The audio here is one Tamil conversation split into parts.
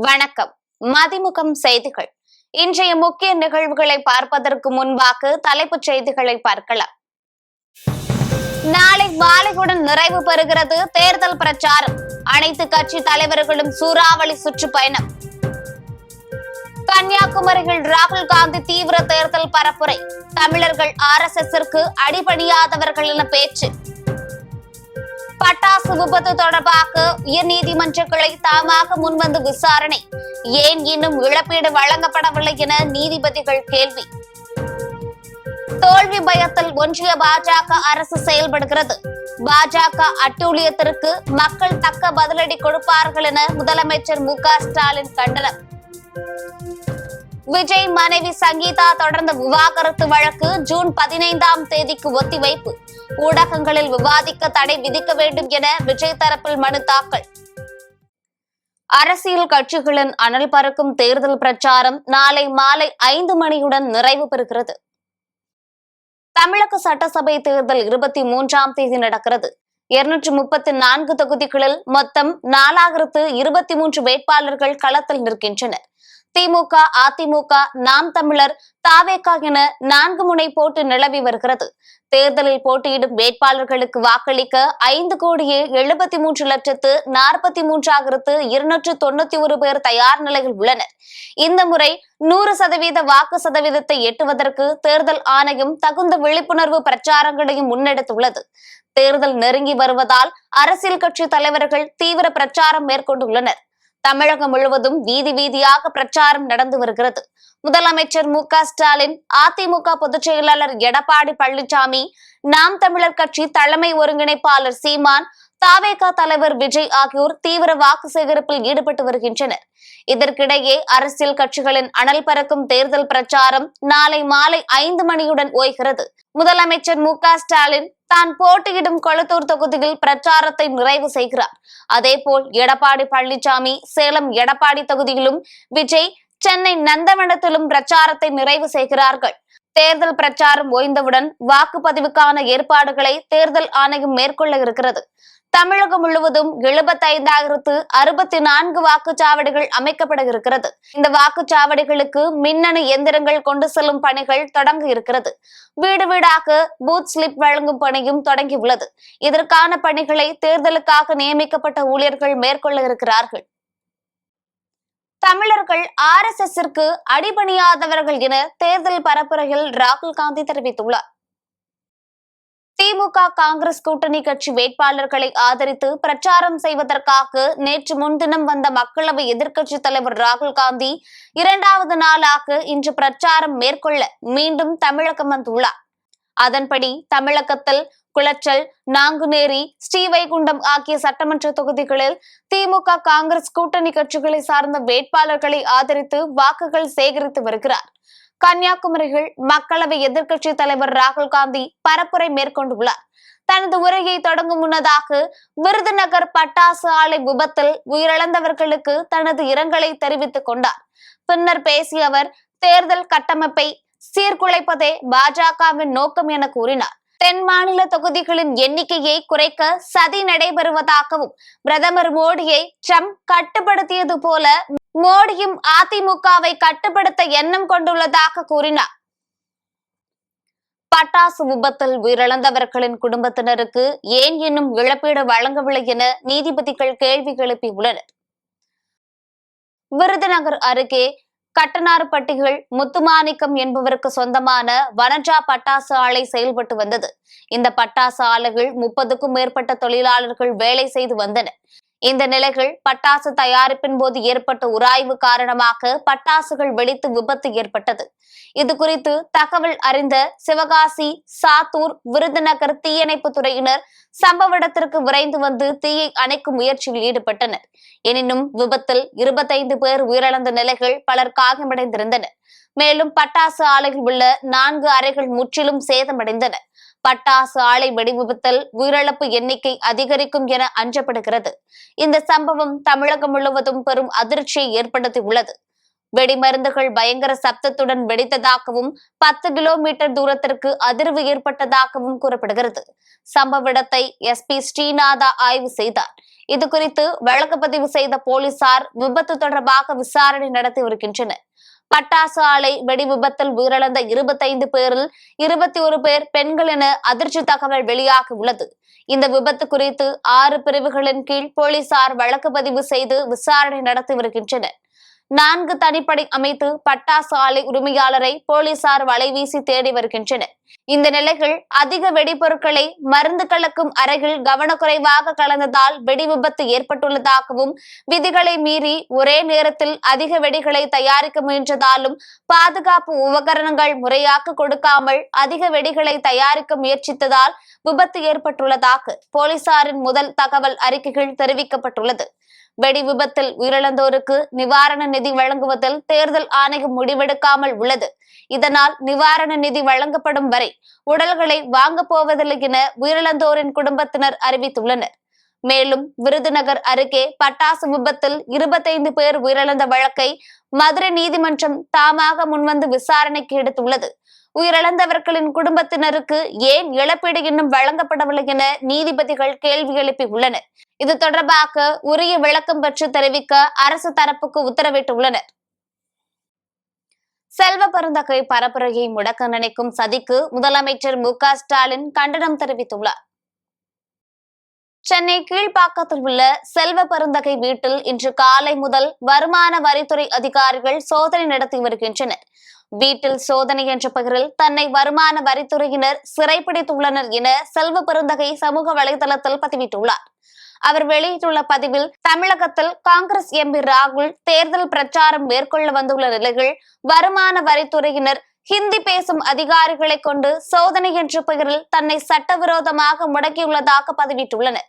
வணக்கம். மதிமுகம் செய்திகள். இன்றைய முக்கிய நிகழ்வுகளை பார்ப்பதற்கு முன்பாக தலைப்புச் செய்திகளை பார்க்கலாம். நாளை மாலையுடன் நிறைவு பெறுகிறது தேர்தல் பிரச்சாரம். அனைத்து கட்சி தலைவர்களும் சூறாவளி சுற்றுப்பயணம். கன்னியாகுமரியில் ராகுல் காந்தி தீவிர தேர்தல் பரப்புரை. தமிழர்கள் RSSற்கு அடிபணியாதவர்கள் என பேச்சு. பட்டாசு விபத்து தொடர்பாக உயர்நீதிமன்ற கிளை தாமாக முன்வந்து விசாரணை. ஏன் இன்னும் இழப்பீடு வழங்கப்படவில்லை என நீதிபதிகள் கேள்வி. தோல்வி பயத்தில் ஒன்றிய பாஜக அரசு செயல்படுகிறது. பாஜக அட்டூழியத்திற்கு மக்கள் தக்க பதிலடி கொடுப்பார்கள் என முதலமைச்சர் மு.க.ஸ்டாலின் கண்டனம். விஜய் மனைவி சங்கீதா தொடர்ந்த விவாகரத்து வழக்கு ஜூன் 15ஆம் தேதிக்கு ஒத்திவைப்பு. ஊடகங்களில் விவாதிக்க தடை விதிக்க வேண்டும் என விஜய் தரப்பில் மனு தாக்கல். அரசியல் கட்சிகளின் அனல் பறக்கும் தேர்தல் பிரச்சாரம் நாளை மாலை 5 மணியுடன் நிறைவு பெறுகிறது. தமிழக சட்டசபை தேர்தல் 23ஆம் தேதி நடக்கிறது. 234 தொகுதிகளில் மொத்தம் 4023 வேட்பாளர்கள் களத்தில் நிற்கின்றனர். திமுக, அதிமுக, நாம் தமிழர், தவேக என 4 முனை போட்டு நிலவி வருகிறது. தேர்தலில் போட்டியிடும் வேட்பாளர்களுக்கு வாக்களிக்க 5,73,43,291 பேர் தயார் நிலையில் உள்ளனர். இந்த முறை 100% வாக்கு சதவீதத்தை எட்டுவதற்கு தேர்தல் ஆணையம் தகுந்த விழிப்புணர்வு பிரச்சாரங்களையும் முன்னெடுத்துள்ளது. தேர்தல் நெருங்கி வருவதால் அரசியல் கட்சி தலைவர்கள் தீவிர பிரச்சாரம் மேற்கொண்டுள்ளனர். தமிழகம் முழுவதும் வீதி வீதியாக பிரச்சாரம் நடந்து வருகிறது. முதலமைச்சர் மு.க.ஸ்டாலின், அதிமுக பொதுச் செயலாளர் எடப்பாடி பழனிசாமி, நாம் தமிழர் கட்சி தலைமை ஒருங்கிணைப்பாளர் சீமான், தவேக தலைவர் விஜய் ஆகியோர் தீவிர வாக்கு சேகரிப்பில் ஈடுபட்டு வருகின்றனர். இதற்கிடையே அரசியல் கட்சிகளின் அனல் பறக்கும் தேர்தல் பிரச்சாரம் நாளை மாலை 5 மணியுடன் ஓய்கிறது. முதலமைச்சர் மு.க.ஸ்டாலின் தான் போட்டியிடும் கொளத்தூர் தொகுதியில் பிரச்சாரத்தை நிறைவு செய்கிறார். அதேபோல் எடப்பாடி பழனிசாமி சேலம் எடப்பாடி தொகுதியிலும், விஜய் சென்னை நந்தவனத்திலும் பிரச்சாரத்தை நிறைவு செய்கிறார்கள். தேர்தல் பிரச்சாரம் ஓய்ந்தவுடன் வாக்குப்பதிவுக்கான ஏற்பாடுகளை தேர்தல் ஆணையம் மேற்கொள்ள இருக்கிறது. தமிழகம் முழுவதும் 75,064 வாக்குச்சாவடிகள் அமைக்கப்பட இருக்கிறது. இந்த வாக்குச்சாவடிகளுக்கு மின்னணு எந்திரங்கள் கொண்டு செல்லும் பணிகள் தொடங்க இருக்கிறது. வீடு வீடாக பூத் ஸ்லிப் வழங்கும் பணியும் தொடங்கியுள்ளது. இதற்கான பணிகளை தேர்தலுக்காக நியமிக்கப்பட்ட ஊழியர்கள் மேற்கொள்ள இருக்கிறார்கள். தமிழர்கள் RSSற்கு அடிபணியாதவர்கள் என தேர்தல் பரப்புரையில் ராகுல் காந்தி தெரிவித்துள்ளார். திமுக, காங்கிரஸ் கூட்டணி கட்சி வேட்பாளர்களை ஆதரித்து பிரச்சாரம் செய்வதற்காக நேற்று முன்தினம் வந்த மக்களவை எதிர்க்கட்சி தலைவர் ராகுல் காந்தி 2வது நாளாக இன்று பிரச்சாரம் மேற்கொள்ள மீண்டும் தமிழகம் வந்துள்ளார். அதன்படி தமிழகத்தில் குளச்சல், நாங்குநேரி, ஸ்ரீவைகுண்டம் ஆகிய சட்டமன்ற தொகுதிகளில் திமுக, காங்கிரஸ் கூட்டணி கட்சிகளை சார்ந்த வேட்பாளர்களை ஆதரித்து வாக்குகள் சேகரித்து வருகிறார். கன்னியாகுமரியில் மக்களவை எதிர்க்கட்சி தலைவர் ராகுல் காந்தி பரப்புரை மேற்கொண்டுள்ளார். தனது உரையை தொடங்கும் முன்னதாக விருதுநகர் பட்டாசு ஆலை விபத்தில் உயிரிழந்தவர்களுக்கு தனது இரங்கலை தெரிவித்துக் கொண்டார். பின்னர் பேசிய அவர், தேர்தல் கட்டமைப்பை சீர்குலைப்பதே பாஜகவின் நோக்கம் என கூறினார். தென் மாநில தொகுதிகளின் எண்ணிக்கையை குறைக்க சதி நடைபெறுவதாகவும், பிரதமர் மோடியை ட்ரம்ப் கட்டுப்படுத்தியது போல மோடியும் அதிமுகவை கட்டுப்படுத்த எண்ணம் கொண்டுள்ளதாக கூறினார். பட்டாசு விபத்தில் உயிரிழந்தவர்களின் குடும்பத்தினருக்கு ஏன் இன்னும் இழப்பீடு வழங்கவில்லை என நீதிபதிகள் கேள்வி எழுப்பியுள்ளனர். விருதுநகர் அருகே கட்டனார்பட்டியில் முத்துமாணிக்கம் என்பவருக்கு சொந்தமான வனஜா பட்டாசு ஆலை செயல்பட்டு வந்தது. இந்த பட்டாசு ஆலையில் 30க்கும் மேற்பட்ட தொழிலாளர்கள் வேலை செய்து வந்தனர். இந்த நிலையில் பட்டாசு தயாரிப்பின் போது ஏற்பட்ட உராய்வு காரணமாக பட்டாசுகள் வெடித்து விபத்து ஏற்பட்டது. இதுகுறித்து தகவல் அறிந்த சிவகாசி, சாத்தூர், விருதுநகர் தீயணைப்பு துறையினர் சம்பவ இடத்திற்கு விரைந்து வந்து தீயை அணைக்கும் முயற்சியில் ஈடுபட்டனர். எனினும் விபத்தில் 25 பேர் உயிரிழந்த நிலையில் பலர் காயமடைந்திருந்தனர். மேலும் பட்டாசு ஆலையில் உள்ள 4 அறைகள் முற்றிலும் சேதமடைந்தன. பட்டாசு ஆலை வெடி விபத்தில் உயிரிழப்பு எண்ணிக்கை அதிகரிக்கும் என அஞ்சப்படுகிறது. இந்த சம்பவம் தமிழகம் முழுவதும் பெரும் அதிர்ச்சியை ஏற்படுத்தியுள்ளது. வெடிமருந்துகள் பயங்கர சப்தத்துடன் வெடித்ததாகவும் 10 கிலோமீட்டர் தூரத்திற்கு அதிர்வு ஏற்பட்டதாகவும் கூறப்படுகிறது. சம்பவ இடத்தை எஸ்பி ஸ்ரீநாதா ஆய்வு செய்தார். இதுகுறித்து வழக்கு பதிவு செய்த போலீசார் விபத்து தொடர்பாக விசாரணை நடத்தி வருகின்றனர். பட்டாசு ஆலை வெடி விபத்தில் உயிரிழந்த 25 பேரில் 21 பேர் பெண்கள் என அதிர்ச்சி தகவல் வெளியாக உள்ளது. இந்த விபத்து குறித்து 6 பிரிவுகளின் கீழ் போலீசார் வழக்கு பதிவு செய்து விசாரணை நடத்தி வருகின்றனர். 4 தனிப்படை அமைத்து பட்டாசு ஆலை உரிமையாளரை போலீசார் வலைவீசி தேடி வருகின்றனர். இந்த நிலையில் அதிக வெடிபொருட்களை மருந்து கலக்கும் அறையில் கவனக்குறைவாக கலந்ததால் வெடி விபத்து ஏற்பட்டுள்ளதாகவும், விதிகளை மீறி ஒரே நேரத்தில் அதிக வெடிகளை தயாரிக்க முயன்றதாலும் பாதுகாப்பு உபகரணங்கள் முறையாக கொடுக்காமல் அதிக வெடிகளை தயாரிக்க முயற்சித்ததால் விபத்து ஏற்பட்டுள்ளதாக போலீசாரின் முதல் தகவல் அறிக்கைகள் தெரிவிக்கப்பட்டுள்ளது. வெடி விபத்தில் உயிரிழந்தோருக்கு நிவாரண நிதி வழங்குவதில் தேர்தல் ஆணையம் முடிவெடுக்காமல் உள்ளது. இதனால் நிவாரண நிதி வழங்கப்படும் வரை உடல்களை வாங்கப் போவதில்லை என உயிரிழந்தோரின் குடும்பத்தினர் அறிவித்துள்ளனர். மேலும் விருதுநகர் அருகே பட்டாசு விபத்தில் 25 பேர் உயிரிழந்த வழக்கை மதுரை நீதிமன்றம் தாமாக முன்வந்து விசாரணைக்கு எடுத்துள்ளது. உயிரிழந்தவர்களின் குடும்பத்தினருக்கு ஏன் இழப்பீடு இன்னும் வழங்கப்படவில்லை என நீதிபதிகள் கேள்வி எழுப்பியுள்ளனர். இது தொடர்பாக உரிய விளக்கம் பெற்று தெரிவிக்க அரசு தரப்புக்கு உத்தரவிட்டுள்ளனர். செல்வ பெருந்தகை பரப்புரையை முடக்க நினைக்கும் சதிக்கு முதலமைச்சர் மு.க. ஸ்டாலின் கண்டனம் தெரிவித்துள்ளார். சென்னை கீழ்ப்பாக்கத்தில் உள்ள செல்வ பெருந்தகை வீட்டில் இன்று காலை முதல் வருமான வரித்துறை அதிகாரிகள் சோதனை நடத்தி வருகின்றனர். வீட்டில் சோதனை என்ற பெயரில் தன்னை வருமான வரித்துறையினர் சிறைப்பிடித்துள்ளனர் என செல்வ பெருந்தகை சமூக வலைதளத்தில் பதிவிட்டுள்ளார். அவர் வெளியிட்டுள்ள பதிவில், தமிழகத்தில் காங்கிரஸ் எம்பி ராகுல் தேர்தல் பிரச்சாரம் மேற்கொள்ள வந்துள்ள நிலையில் வருமான வரித்துறையினர் ஹிந்தி பேசும் அதிகாரிகளை கொண்டு சோதனை என்ற பெயரில் தன்னை சட்டவிரோதமாக முடக்கியுள்ளதாக பதிவிட்டுள்ளனர்.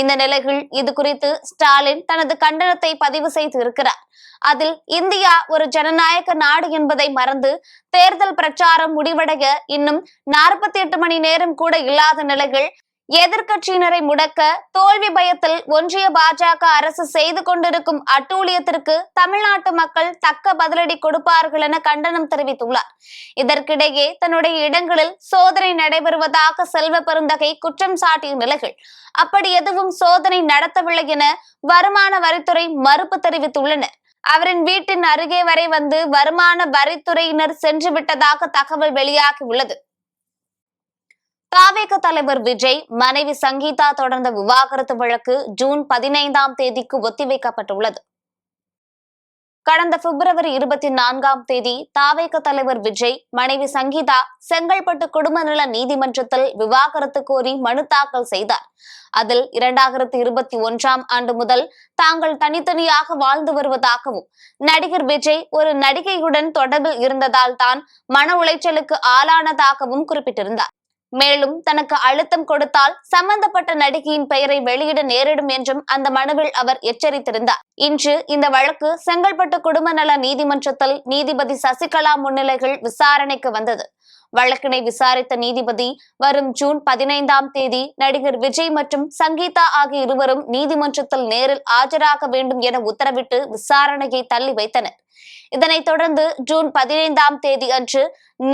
இந்த நிலையில் இது குறித்து ஸ்டாலின் தனது கண்டனத்தை பதிவு செய்து இருக்கிறார். அதில் இந்தியா ஒரு ஜனநாயக நாடு என்பதை மறந்து தேர்தல் பிரச்சாரம் முடிவடைய இன்னும் 48 மணி நேரம் கூட இல்லாத நிலையில் எதிர்க்கட்சியினரை முடக்க தோல்வி பயத்தில் ஒன்றிய பாஜக அரசு செய்து கொண்டிருக்கும் அட்டூழியத்திற்கு தமிழ்நாட்டு மக்கள் தக்க பதிலடி கொடுப்பார்கள் என கண்டனம் தெரிவித்துள்ளார். இதற்கிடையே தன்னுடைய இடங்களில் சோதனை நடைபெறுவதாக செல்வ பெருந்தகை குற்றம் சாட்டிய நிலையில் அப்படி எதுவும் சோதனை நடத்தவில்லை என வருமான வரித்துறை மறுப்பு தெரிவித்துள்ளனர். அவரின் வீட்டின் அருகே வரை வந்து வருமான வரித்துறையினர் சென்று விட்டதாக தகவல் வெளியாகியுள்ளது. தாவேக தலைவர் விஜய் மனைவி சங்கீதா தொடர்ந்த விவாகரத்து வழக்கு ஜூன் 15ஆம் தேதிக்கு ஒத்திவைக்கப்பட்டுள்ளது. கடந்த பிப்ரவரி 24ஆம் தேதி தாவேக தலைவர் விஜய் மனைவி சங்கீதா செங்கல்பட்டு குடும்ப நல நீதிமன்றத்தில் விவாகரத்து கோரி மனு தாக்கல் செய்தார். அதில் 2021ஆம் ஆண்டு முதல் தாங்கள் தனித்தனியாக வாழ்ந்து வருவதாகவும், நடிகர் விஜய் ஒரு நடிகையுடன் தொடர்பில் இருந்ததால் தான் மன உளைச்சலுக்கு ஆளானதாகவும் குறிப்பிட்டிருந்தார். மேலும் தனக்கு அழுத்தம் கொடுத்தால் சம்பந்தப்பட்ட நடிகையின் பெயரை வெளியிட நேரிடும் என்றும் அந்த மனுவில் அவர் எச்சரித்திருந்தார். இன்று இந்த வழக்கு செங்கல்பட்டு குடும்ப நல நீதிமன்றத்தில் நீதிபதி சசிகலா முன்னிலையில் விசாரணைக்கு வந்தது. வழக்கினை விசாரித்த நீதிபதி வரும் ஜூன் 15ஆம் தேதி நடிகர் விஜய் மற்றும் சங்கீதா ஆகிய இருவரும் நீதிமன்றத்தில் நேரில் ஆஜராக வேண்டும் என உத்தரவிட்டு விசாரணையை தள்ளி வைத்தனர். இதனைத் தொடர்ந்து ஜூன் 15ஆம் தேதி அன்று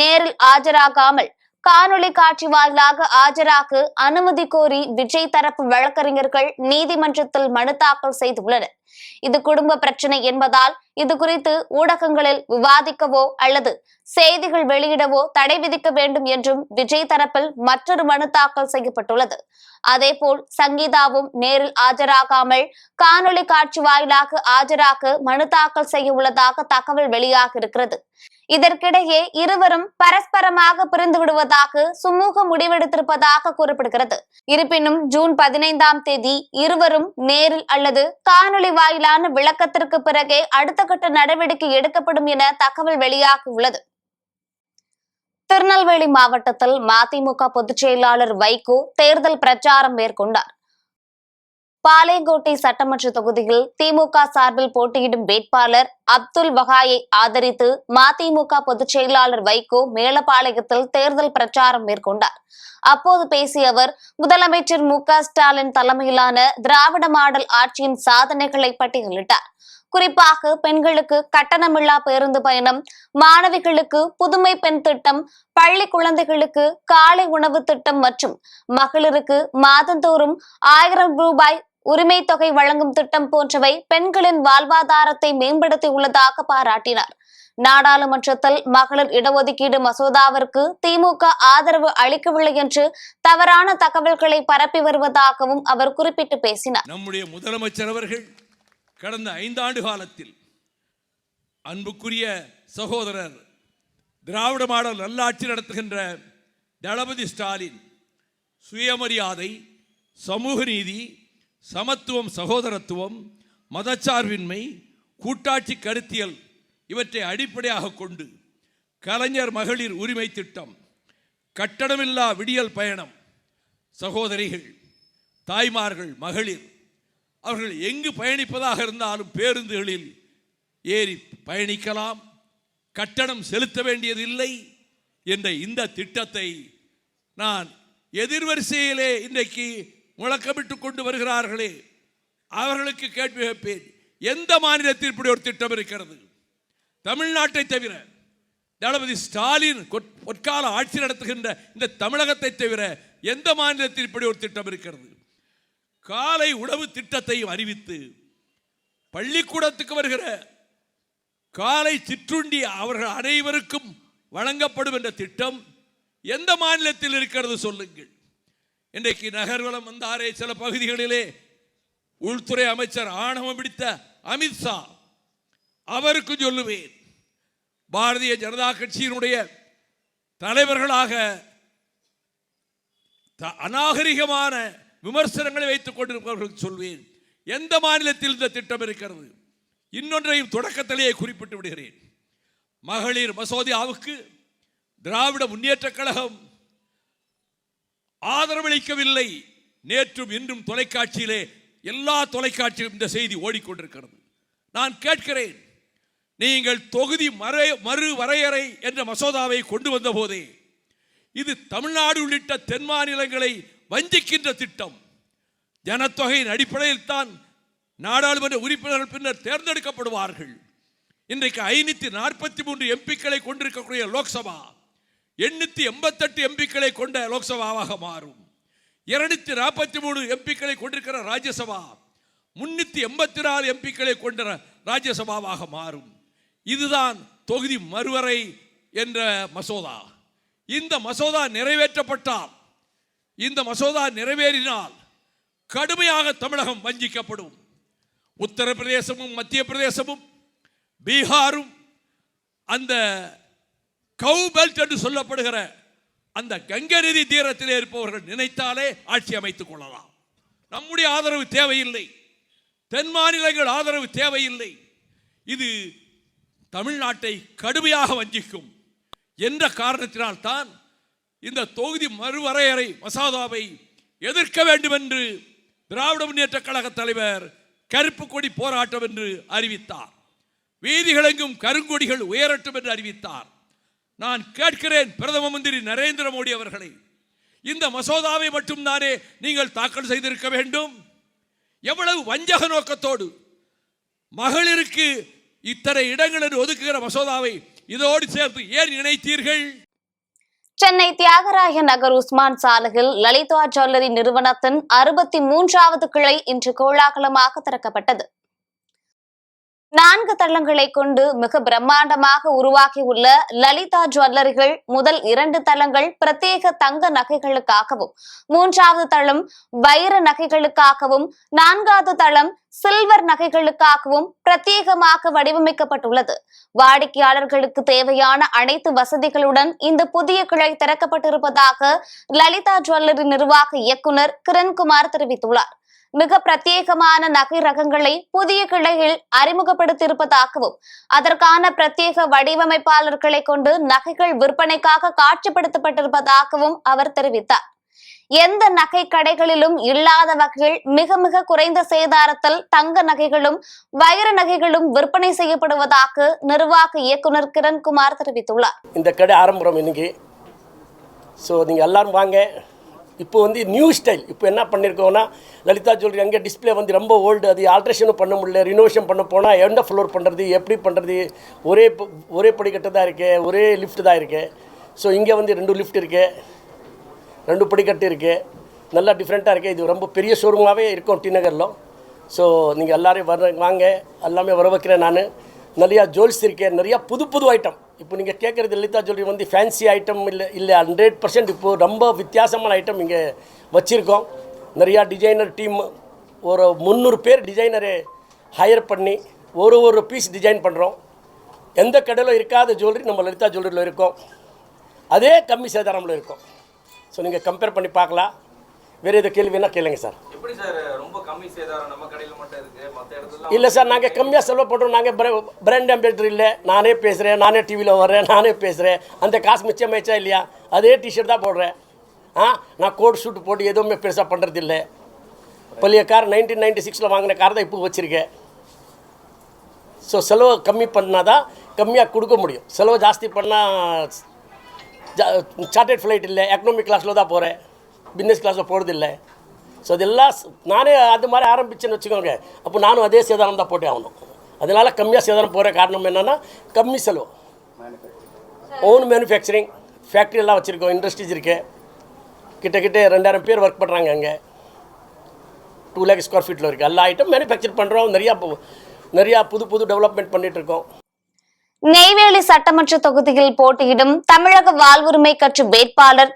நேரில் ஆஜராகாமல் காணொலி காட்சி வாயிலாக ஆஜராக அனுமதி கோரி விஜய் தரப்பு வழக்கறிஞர்கள் நீதிமன்றத்தில் மனு தாக்கல் செய்துள்ளனர். இது குடும்ப பிரச்சனை என்பதால் இது குறித்து ஊடகங்களில் விவாதிக்கவோ அல்லது செய்திகள் வெளியிடவோ தடை விதிக்க வேண்டும் என்றும் விஜய் தரப்பில் மற்றொரு மனு தாக்கல் செய்யப்பட்டுள்ளது. அதேபோல் சங்கீதாவும் நேரில் ஆஜராகாமல் காணொலி காட்சி வாயிலாக ஆஜராக மனு தாக்கல் செய்ய உள்ளதாக தகவல் வெளியாக இருக்கிறது. இதற்கிடையே இருவரும் பரஸ்பரமாக பிரிந்து விடுவதாக சுமூக முடிவெடுத்திருப்பதாக கூறப்படுகிறது. இருப்பினும் ஜூன் 15ஆம் தேதி இருவரும் நேரில் அல்லது காணொலி வாயிலான விளக்கத்திற்கு பிறகே அடுத்த கட்ட நடவடிக்கை எடுக்கப்படும் என தகவல் வெளியாகியுள்ளது. திருநெல்வேலி மாவட்டத்தில் மதிமுக பொதுச் செயலாளர் வைகோ தேர்தல் பிரச்சாரம் மேற்கொண்டார். பாளையங்கோட்டை சட்டமன்ற தொகுதியில் திமுக சார்பில் போட்டியிடும் வேட்பாளர் அப்துல் வகாயை ஆதரித்து மதிமுக பொதுச் செயலாளர் வைகோ மேலப்பாளையத்தில் தேர்தல் பிரச்சாரம் மேற்கொண்டார். அப்போது பேசிய அவர், முதலமைச்சர் மு.க.ஸ்டாலின் தலைமையிலான திராவிட மாடல் ஆட்சியின் சாதனைகளை பட்டியலிட்டார். குறிப்பாக பெண்களுக்கு கட்டணமில்லா பேருந்து பயணம், மாணவிகளுக்கு புதுமை பெண் திட்டம், பள்ளி குழந்தைகளுக்கு காலை உணவு திட்டம் மற்றும் மகளிருக்கு மாதந்தோறும் 1000 ரூபாய் உரிமை தொகை வழங்கும் திட்டம் போன்றவை பெண்களின் வாழ்வாதாரத்தை மேம்படுத்தியுள்ளதாக பாராட்டினார். நாடாளுமன்றத்தில் மகளிர் இடஒதுக்கீடு மசோதாவிற்கு திமுக ஆதரவு அளிக்கவில்லை என்று தவறான தகவல்களை பரப்பி வருவதாகவும் அவர் குறிப்பிட்டு பேசினார். நம்முடைய முதலமைச்சர் அவர்கள் கடந்த 5 ஆண்டு காலத்தில் அன்புக்குரிய சகோதரர் திராவிட மாடல் நல்லாட்சி நடத்துகின்ற தளபதி ஸ்டாலின் சுயமரியாதை, சமூக நீதி, சமத்துவம், சகோதரத்துவம், மதச்சார்பின்மை, கூட்டாட்சி கருத்தியல் இவற்றை அடிப்படையாக கொண்டு கலைஞர் மகளிர் உரிமை திட்டம், கட்டணமில்லா விடியல் பயணம், சகோதரிகள், தாய்மார்கள், மகளிர் அவர்கள் எங்கு பயணிப்பதாக இருந்தாலும் பேருந்துகளில் ஏறி பயணிக்கலாம், கட்டணம் செலுத்த வேண்டியதில்லை என்ற இந்த திட்டத்தை நான் எதிர்வரிசையிலே இன்றைக்கு முழக்கமிட்டுக் கொண்டு வருகிறார்களே அவர்களுக்கு கேள்வி கேட்பேன். எந்த மாநிலத்தில் இப்படி ஒரு திட்டம் இருக்கிறது? தமிழ்நாட்டை தவிர, தளபதி ஸ்டாலின் பொற்கால ஆட்சி நடத்துகின்ற இந்த தமிழகத்தை தவிர எந்த மாநிலத்தில் இப்படி ஒரு திட்டம் இருக்கிறது? காலை உணவு திட்டத்தையும் அறிவித்து பள்ளிக்கூடத்துக்கு வருகிற காலை சிற்றுண்டி அவர்கள் அனைவருக்கும் வழங்கப்படும் என்ற திட்டம் எந்த மாநிலத்தில் இருக்கிறது சொல்லுங்கள். இன்றைக்கு நகர்வலம் வந்தாரே சில பகுதிகளிலே உள்துறை அமைச்சர் ஆணவம் பிடித்த அமித்ஷா, அவருக்கு சொல்லுவேன், பாரதிய ஜனதா கட்சியினுடைய தலைவர்களாக அநாகரிகமான விமர்சனங்களை வைத்துக் கொண்டிருப்பவர்களுக்கு சொல்வேன், எந்த மாநிலத்தில் இந்த திட்டம் இருக்கிறது? இன்னொன்றையும் தொடக்கத்திலேயே குறிப்பிட்டு விடுகிறேன். மகளிர் மசோதாவுக்கு திராவிட முன்னேற்ற கழகம் ஆதரவளிக்கவில்லை. நேற்றும் இன்றும் தொலைக்காட்சியிலே எல்லா தொலைக்காட்சியும் இந்த செய்தி ஓடிக்கொண்டிருக்கிறது. நான் கேட்கிறேன், நீங்கள் தொகுதி மறு வரையறை என்ற மசோதாவை கொண்டு வந்த போதே இது தமிழ்நாடு உள்ளிட்ட தென் மாநிலங்களை வஞ்சிக்கின்ற திட்டம். ஜனத்தொகையின் அடிப்படையில் தான் நாடாளுமன்ற உறுப்பினர்கள் பின்னர் தேர்ந்தெடுக்கப்படுவார்கள். இன்றைக்கு 543 எம்பிக்களை கொண்டிருக்கக்கூடிய லோக்சபா 888 எம்பிக்களை கொண்ட லோக்சபாவாக மாறும். 243 எம்பிக்களை கொண்டிருக்கிற ராஜ்யசபா 384 எம்பிக்களை கொண்ட ராஜ்யசபாவாக மாறும். இதுதான் தொகுதி மறுவரை என்ற மசோதா. இந்த மசோதா நிறைவேற்றப்பட்டால், இந்த மசோதா நிறைவேறினால் கடுமையாக தமிழகம் வஞ்சிக்கப்படும். உத்தரப்பிரதேசமும் மத்திய பிரதேசமும் பீகாரும் அந்த கவு பெல்ட் என்று சொல்லப்படுகிற அந்த கங்கை நதி தீரத்திலே இருப்பவர்கள் நினைத்தாலே ஆட்சி அமைத்துக் கொள்ளலாம். நம்முடைய ஆதரவு தேவையில்லை, தென் மாநிலங்கள் ஆதரவு தேவையில்லை. இது தமிழ்நாட்டை கடுமையாக வஞ்சிக்கும் என்ற காரணத்தினால் தான் இந்த தொகுதி மறுவரையறை மசோதாவை எதிர்க்க வேண்டும் என்று திராவிட முன்னேற்ற கழக தலைவர் கருப்பு கொடி போராட்டம் என்று அறிவித்தார். வீதிகளெங்கும் கருங்கொடிகள் உயரட்டும் என்று அறிவித்தார். நான் கேட்கிறேன் பிரதம மந்திரி நரேந்திர மோடி அவர்களை, இந்த மசோதாவை மட்டும் தானே நீங்கள் தாக்கல் செய்திருக்க வேண்டும்? எவ்வளவு வஞ்சக நோக்கத்தோடு மகளிருக்கு இத்தனை இடங்கள் என்று ஒதுக்குகிற மசோதாவை இதோடு சேர்த்து ஏன் இணைத்தீர்கள்? சென்னை தியாகராய நகர் உஸ்மான் சாலையில் லலிதா ஜுவல்லரி நிறுவனத்தின் 63வது கிளை இன்று கோலாகலமாக திறக்கப்பட்டது. 4 தளங்களை கொண்டு மிக பிரம்மாண்டமாக உருவாக்கியுள்ள லலிதா ஜுவல்லரிகள் முதல் 2 தளங்கள் பிரத்யேக தங்க நகைகளுக்காகவும், 3வது தளம் வைர நகைகளுக்காகவும், 4வது தளம் சில்வர் நகைகளுக்காகவும் பிரத்யேகமாக வடிவமைக்கப்பட்டுள்ளது. வாடிக்கையாளர்களுக்கு தேவையான அனைத்து வசதிகளுடன் இந்த புதிய கிளை திறக்கப்பட்டிருப்பதாக லலிதா ஜுவல்லரி நிர்வாக இயக்குனர் கிரண்குமார் தெரிவித்துள்ளார். மிக பிரத்யேகமான நகை ரகங்களை புதிய கிளையில் அறிமுகப்படுத்தியிருப்பதாகவும், அதற்கான பிரத்யேக வடிவமைப்பாளர்களை கொண்டு நகைகள் விற்பனைக்காக காட்சிப்படுத்தப்பட்டிருப்பதாகவும் அவர் தெரிவித்தார். எந்த நகை கடைகளிலும் இல்லாத வகையில் மிக மிக குறைந்த சேதாரத்தில் தங்க நகைகளும் வைர நகைகளும் விற்பனை செய்யப்படுவதாக நிர்வாக இயக்குனர் கிரண்குமார் தெரிவித்துள்ளார். இந்த கடை ஆரம்பம் இன்னைக்கு. ஸோ நீங்கள் எல்லாரும் வாங்க. இப்போ வந்து நியூ ஸ்டைல் இப்போ என்ன பண்ணியிருக்கோன்னா, லலிதா ஜுவல்லரி அங்கே டிஸ்பிளே வந்து ரொம்ப ஓல்டு, அது ஆல்ட்ரேஷனும் பண்ண முடியல. ரினோவேஷன் பண்ண போனால் எந்த ஃப்ளோர் பண்ணுறது, எப்படி பண்ணுறது, ஒரே படிக்கட்டு தான் இருக்குது, ஒரே லிஃப்ட் தான் இருக்குது. ஸோ இங்கே வந்து 2 லிஃப்ட் இருக்குது, 2 படிக்கட்டு இருக்குது, நல்லா டிஃப்ரெண்ட்டாக இருக்குது. இது ரொம்ப பெரிய ஷோரூமாகவே இருக்கும் டி நகரில். ஸோ நீங்கள் எல்லோரும் வாங்க, எல்லாமே வர வைக்கிறேன் நான். நிறையா ஜுவல்ஸ் இருக்குது, நிறையா புது ஐட்டம். இப்போ நீங்கள் கேட்குறது லலிதா ஜுவல்லரி வந்து ஃபேன்சி ஐட்டம் இல்லை 100% இப்போது ரொம்ப வித்தியாசமான ஐட்டம் இங்கே வச்சுருக்கோம். நிறையா டிசைனர் டீம், ஒரு 300 பேர் டிசைனரை ஹையர் பண்ணி ஒரு பீஸ் டிசைன் பண்ணுறோம். எந்த கடையில் இருக்காத ஜுவல்லரி நம்ம லலிதா ஜுவல்லரியில் இருக்கோம். அதே கம்மி சேதாரமில் இருக்கும். ஸோ நீங்கள் கம்பேர் பண்ணி பார்க்கலாம். வேறு எது கேள்வி வேணால் கேளுங்க சார். எப்படி சார் ரொம்ப கம்மி சேதாரம் நம்ம கடையில் மட்டும் இருக்குது, மற்ற இடத்துல இல்லை சார், நாங்கள் கம்மியாக செலவு பண்ணுறோம். நாங்கள் பிராண்ட் அம்பேசடர் இல்லை, நானே பேசுகிறேன், நானே டிவியில் வர்றேன், நானே பேசுகிறேன். அந்த காசு மிச்சமாச்சா இல்லையா? அதே டிஷர்ட் தான் போடுறேன். நான் கோட் ஷூட் போட்டு எதுவுமே பெருசாக பண்ணுறது இல்லை. பழைய கார் 1996 வாங்கின கார் தான் இப்போ வச்சுருக்கேன். ஸோ செலவு கம்மி பண்ணால் தான் கம்மியாக கொடுக்க முடியும். செலவு ஜாஸ்தி பண்ணால் சார்ட்டர்ட் ஃப்ளைட் இல்லை, எக்கனாமிக் கிளாஸில் தான் போகிறேன், பிஸ்னஸ் கிளாஸில் போகிறதில்லை. ஸோ அதெல்லாம் நானே அது மாதிரி ஆரம்பிச்சேன்னு வச்சுக்கோங்க. அப்போ நானும் அதே சேதாரம் தான் போட்டே ஆகணும். அதனால் கம்மியாக சேதாரம் போகிற காரணம் என்னென்னா கம்மி செலவு. ஓன் மேனுஃபேக்சரிங் ஃபேக்ட்ரி எல்லாம் வச்சுருக்கோம், இண்டஸ்ட்ரீஸ் இருக்குது. கிட்ட 2000 பேர் ஒர்க் பண்ணுறாங்க. அங்கே 2 lakh ஸ்கொயர் ஃபீட்டில் இருக்குது. எல்லா ஐட்டம் மேனுஃபேக்சர் பண்ணுறோம். நிறையா புது டெவலப்மெண்ட் பண்ணிகிட்ருக்கோம். நெய்வேலி சட்டமன்ற தொகுதியில் போட்டியிடும் தமிழக வாழ்வுரிமை கட்சி வேட்பாளர்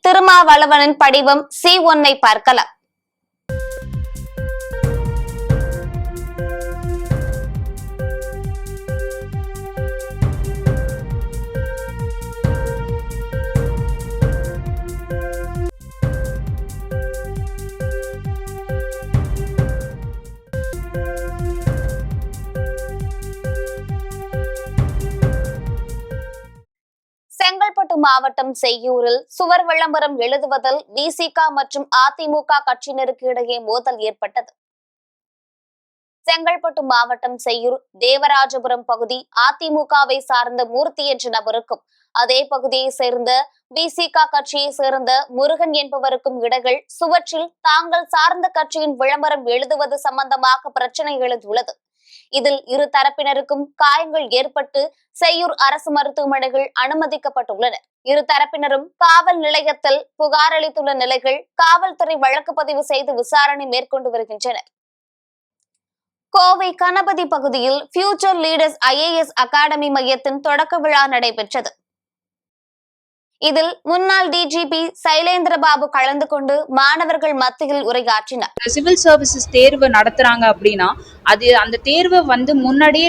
திருமாவளவனின் படிவம் C1 பார்க்கலாம். செங்கல்பட்டு மாவட்டம் செய்யூரில் சுவர் விளம்பரம் எழுதுவதில் விசிக மற்றும் அதிமுக கட்சியினருக்கு இடையே மோதல் ஏற்பட்டது. செங்கல்பட்டு மாவட்டம் செய்யூர் தேவராஜபுரம் பகுதி அதிமுகவை சார்ந்த மூர்த்தி என்ற நபருக்கும் அதே பகுதியை சேர்ந்த விசிக கட்சியை சேர்ந்த முருகன் என்பவருக்கும் இடையில் சுவற்றில் தாங்கள் சார்ந்த கட்சியின் விளம்பரம் எழுதுவது சம்பந்தமாக பிரச்சனை எழுந்துள்ளது. இதில் இரு தரப்பினருக்கும் காயங்கள் ஏற்பட்டு செய்யூர் அரசு மருத்துவமனைகள் அனுமதிக்கப்பட்டுள்ளனர். இரு தரப்பினரும் காவல் நிலையத்தில் புகார் அளித்துள்ள நிலையில் காவல்துறை வழக்கு பதிவு செய்து விசாரணை மேற்கொண்டு வருகின்றனர். கோவை கணபதி பகுதியில் ஃபியூச்சர் லீடர்ஸ் IAS அகாடமி மையத்தின் தொடக்க விழா நடைபெற்றது. இதில் முன்னாள் DGP சைலேந்திரபாபு கலந்து கொண்டு மாணவர்கள் மத்தியில் உரையாற்றினார். சிவில் சர்வீசஸ் தேர்வு நடத்துறாங்க அப்படின்னா அது அந்த தேர்வை வந்து முன்னாடியே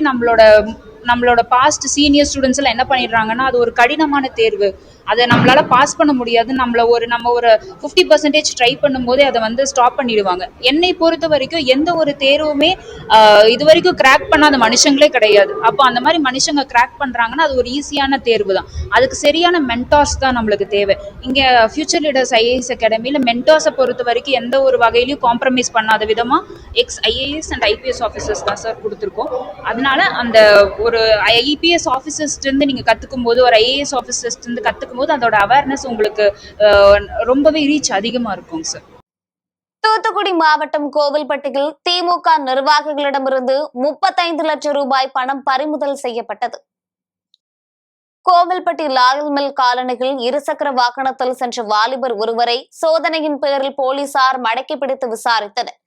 நம்மளோட பாஸ்ட் சீனியர் ஸ்டூடெண்ட்ஸ் எல்லாம் என்ன பண்ணிடுறாங்கன்னா, அது ஒரு கடினமான தேர்வு, அதை நம்மளால பாஸ் பண்ண முடியாது, நம்ம ஒரு 50% ட்ரை பண்ணும்போதே அதை வந்து ஸ்டாப் பண்ணிடுவாங்க. என்னை பொறுத்த வரைக்கும் எந்த ஒரு தேர்வுமே இது வரைக்கும் கிராக் பண்ணாத மனுஷங்களே கிடையாது. அப்போ அந்த மாதிரி மனுஷங்க கிராக் பண்றாங்கன்னா அது ஒரு ஈஸியான தேர்வு தான். அதுக்கு சரியான மென்டார்ஸ் தான் நம்மளுக்கு தேவை. இங்க ஃபியூச்சர் லீடர்ஸ் IAS அகாடமியில மென்டார்ஸை பொறுத்த வரைக்கும் எந்த ஒரு வகையிலையும் காம்ப்ரமைஸ் பண்ணாத விதமா IAS அண்ட் IPS ஆஃபீஸர்ஸ் தான் சார் கொடுத்துருக்கோம். அதனால அந்த ஒரு IPS ஆஃபீஸர்ஸ் இருந்து நீங்க கத்துக்கும் போது, ஒரு IAS ஆஃபீஸர்ஸ் இருந்து கத்துக்கும் போது அதோட அவேர்னஸ் உங்களுக்கு ரொம்பவே ரீச் அதிகமா இருக்கும் சார். தூத்துக்குடி மாவட்டம் கோவில்பட்டியில் திமுக நிர்வாகிகளிடமிருந்து 35 லட்சம் ரூபாய் பணம் பறிமுதல் செய்யப்பட்டது. கோவில்பட்டி லாயல் மில் காலனியில் இருசக்கர வாகனத்தில் சென்ற வாலிபர் ஒருவரை சோதனையின் பேரில் போலீசார் மடக்கி பிடித்து விசாரித்தனர்.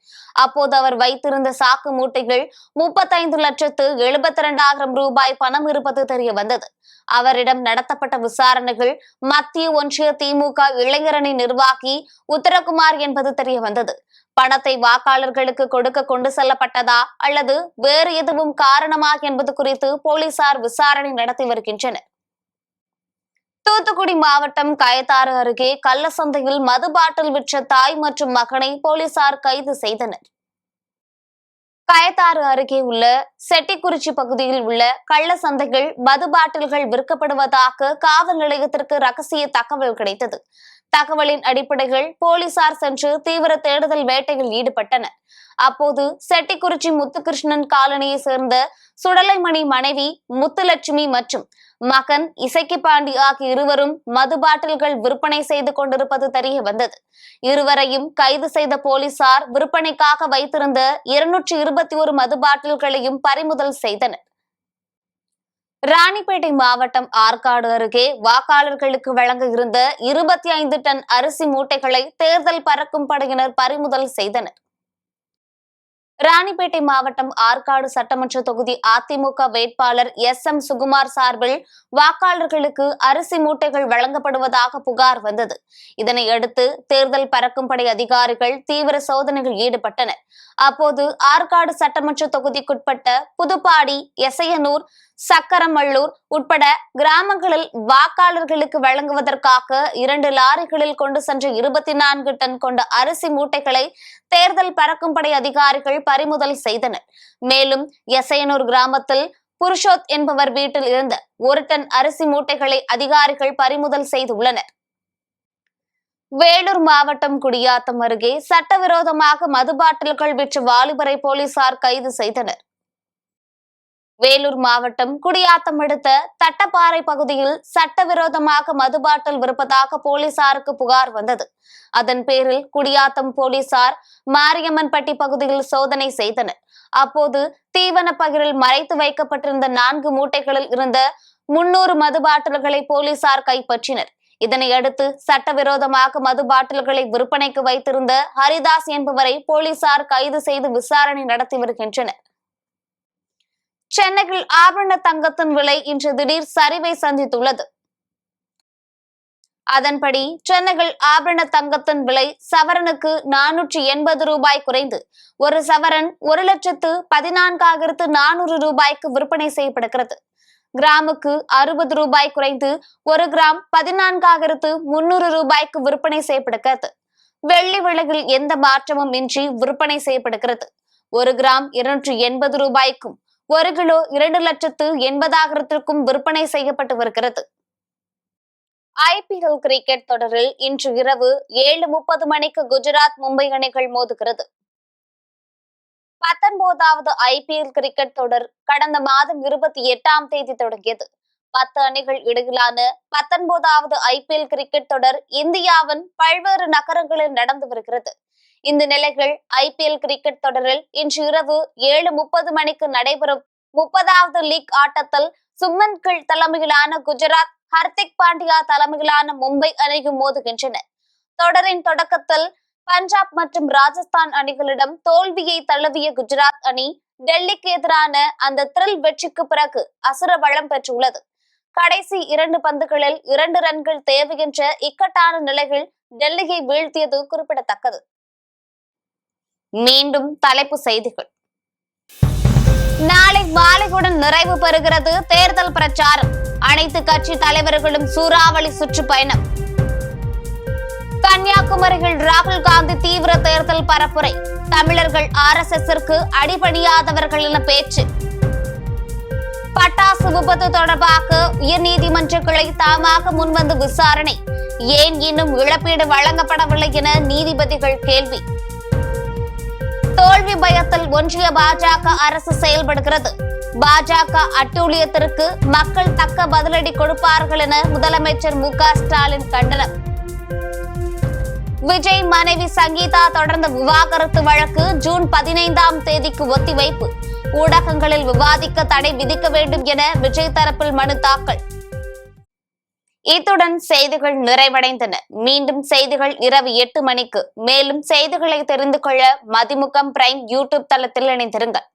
அப்போது அவர் வைத்திருந்த சாக்கு மூட்டைகள் 35,72,000 ரூபாய் பணம் இருப்பது தெரிய வந்தது. அவரிடம் நடத்தப்பட்ட விசாரணைகள் மத்திய ஒன்றிய திமுக இளைஞரணி நிர்வாகி உத்தரகுமார் என்பது தெரிய வந்தது. பணத்தை வாக்காளர்களுக்கு கொடுக்க கொண்டு செல்லப்பட்டதா அல்லது வேறு எதுவும் காரணமா என்பது குறித்து போலீசார் விசாரணை நடத்தி வருகின்றனர். தூத்துக்குடி மாவட்டம் கயத்தாறு அருகே கள்ளசந்தையில் மது பாட்டில் விற்ற தாய் மற்றும் மகனை போலீசார் கைது செய்தனர். கயத்தாறு அருகே உள்ள செட்டிக்குறிச்சி பகுதியில் உள்ள கள்ள சந்தைகள் மது பாட்டில்கள் விற்கப்படுவதாக காவல் நிலையத்திற்கு ரகசிய தகவல் கிடைத்தது. தகவலின் அடிப்படையில் போலீசார் சென்று தீவிர தேடுதல் வேட்டையில் ஈடுபட்டனர். அப்போது செட்டிக்குறிச்சி முத்துகிருஷ்ணன் காலனியை சேர்ந்த சுடலைமணி மனைவி முத்துலட்சுமி மற்றும் மகன் இசைக்கு பாண்டி ஆகிய இருவரும் மது பாட்டில்கள் விற்பனை செய்து கொண்டிருப்பது தெரிய வந்தது. இருவரையும் கைது செய்த போலீசார் விற்பனைக்காக வைத்திருந்த 221 மது பாட்டில்களையும் பறிமுதல் செய்தனர். ராணிப்பேட்டை மாவட்டம் ஆற்காடு அருகே வாக்காளர்களுக்கு வழங்க இருந்த 25 டன் அரிசி மூட்டைகளை தேர்தல் பறக்கும் படையினர் பறிமுதல் செய்தனர். ராணிப்பேட்டை மாவட்டம் ஆற்காடு சட்டமன்ற தொகுதி அதிமுக வேட்பாளர் SM சுகுமார் சார்பில் வாக்காளர்களுக்கு அரிசி மூட்டைகள் வழங்கப்படுவதாக புகார் வந்தது. இதனையடுத்து தேர்தல் பறக்கும் படை அதிகாரிகள் தீவிர சோதனையில் ஈடுபட்டனர். அப்போது ஆற்காடு சட்டமன்ற தொகுதிக்குட்பட்ட புதுப்பாடி, எசையனூர், சக்கரமல்லூர் உட்பட கிராமங்களில் வாக்காளர்களுக்கு வழங்குவதற்காக 2 லாரிகளில் கொண்டு சென்ற 24 டன் கொண்ட அரிசி மூட்டைகளை தேர்தல் பறக்கும் படை அதிகாரிகள் பறிமுதல் செய்தனர். மேலும் எசையனூர் கிராமத்தில் புருஷோத் என்பவர் வீட்டில் இருந்த 1 டன் அரிசி மூட்டைகளை அதிகாரிகள் பறிமுதல் செய்துள்ளனர். வேலூர் மாவட்டம் குடியாத்தம் அருகே சட்டவிரோதமாக மது பாட்டில்கள் விற்ற வாலிபரை போலீசார் கைது செய்தனர். வேலூர் மாவட்டம் குடியாத்தம் அடுத்த தட்டப்பாறை பகுதியில் சட்டவிரோதமாக மது பாட்டில் விற்பதாக போலீசாருக்கு புகார் வந்தது. அதன் பேரில் குடியாத்தம் போலீசார் மாரியம்மன்பட்டி பகுதியில் சோதனை செய்தனர். அப்போது தீவன பகிரில் மறைத்து வைக்கப்பட்டிருந்த 4 மூட்டைகளில் இருந்த 300 மது பாட்டில்களை போலீசார் கைப்பற்றினர். இதனையடுத்து சட்டவிரோதமாக மது பாட்டில்களை விற்பனைக்கு வைத்திருந்த ஹரிதாஸ் என்பவரை போலீசார் கைது செய்து விசாரணை நடத்தி வருகின்றனர். சென்னையில் ஆபரண தங்கத்தின் விலை இன்று திடீர் சரிவை சந்தித்துள்ளது. அதன்படி சென்னையில் ஆபரண தங்கத்தின் விலை சவரனுக்கு 480 ரூபாய் குறைந்து ஒரு சவரன் 1,14,400 ரூபாய்க்கு விற்பனை செய்யப்படுகிறது. கிராமுக்கு 60 ரூபாய் குறைந்து 1 கிராம் 14,300 ரூபாய்க்கு விற்பனை செய்யப்படுகிறது. வெள்ளி விலையில் எந்த மாற்றமும் இன்றி விற்பனை செய்யப்படுகிறது. 1 கிராம் 280 ரூபாய்க்கும் 1 கிலோ 2,80,000 விற்பனை செய்யப்பட்டு வருகிறது. IPL கிரிக்கெட் தொடரில் இன்று இரவு 7:30 மணிக்கு குஜராத் மும்பை அணிகள் மோதுகிறது. 19வது IPL கிரிக்கெட் தொடர் கடந்த மாதம் 28ஆம் தேதி தொடங்கியது. 10 அணிகள் இடையிலான 19வது IPL கிரிக்கெட் தொடர் இந்தியாவின் பல்வேறு நகரங்களில் நடந்து வருகிறது. இந்த நிலையில் IPL கிரிக்கெட் தொடரில் இன்று இரவு 7:30 மணிக்கு நடைபெறும் 30வது லீக் ஆட்டத்தில் சுப்மன் கில் தலைமையிலான குஜராத், ஹர்திக் பாண்டியா தலைமையிலான மும்பை அணியும் மோதுகின்றன. தொடரின் தொடக்கத்தில் பஞ்சாப் மற்றும் ராஜஸ்தான் அணிகளிடம் தோல்வியை தழுவிய குஜராத் அணி டெல்லிக்கு எதிரான அந்த த்ரில் வெற்றிக்கு பிறகு அசுர பலம் பெற்றுள்ளது. கடைசி 2 பந்துகளில் 2 ரன்கள் தேவை என்ற இக்கட்டான நிலையில் டெல்லியை வீழ்த்தியது குறிப்பிடத்தக்கது. மீண்டும் தலைப்பு செய்திகள். நாளை மாலையுடன் நிறைவு பெறுகிறது தேர்தல் பிரச்சாரம். அனைத்து கட்சி தலைவர்களும் சூறாவளி சுற்றுப்பயணம். கன்னியாகுமரியில் ராகுல் காந்தி தீவிர தேர்தல் பரப்புரை. தமிழர்கள் RSSற்கு அடிபணியாதவர்கள் என பேச்சு. பட்டாசு விபத்து தொடர்பாக உயர்நீதிமன்ற கிளை தாமாக முன்வந்து விசாரணை. ஏன் இன்னும் இழப்பீடு வழங்கப்படவில்லை என நீதிபதிகள் கேள்வி. தோல்வி பயத்தில் ஒன்றிய பாஜக அரசு செயல்படுகிறது. பாஜக அட்டூழியத்திற்கு மக்கள் தக்க பதிலடி கொடுப்பார்கள் என முதலமைச்சர் MK ஸ்டாலின் கண்டனம். விஜய் மனைவி சங்கீதா தொடர்ந்த விவாகரத்து வழக்கு ஜூன் 15ஆம் தேதிக்கு ஒத்திவைப்பு. ஊடகங்களில் விவாதிக்க தடை விதிக்க வேண்டும் என விஜய் தரப்பில் மனு தாக்கல். இத்துடன் செய்திகள் நிறைவடைந்தன. மீண்டும் செய்திகள் இரவு 8 மணிக்கு. மேலும் செய்திகளை தெரிந்து கொள்ள மதிமுகம் பிரைம் யூடியூப் தளத்தில் இணைந்திருங்கள்.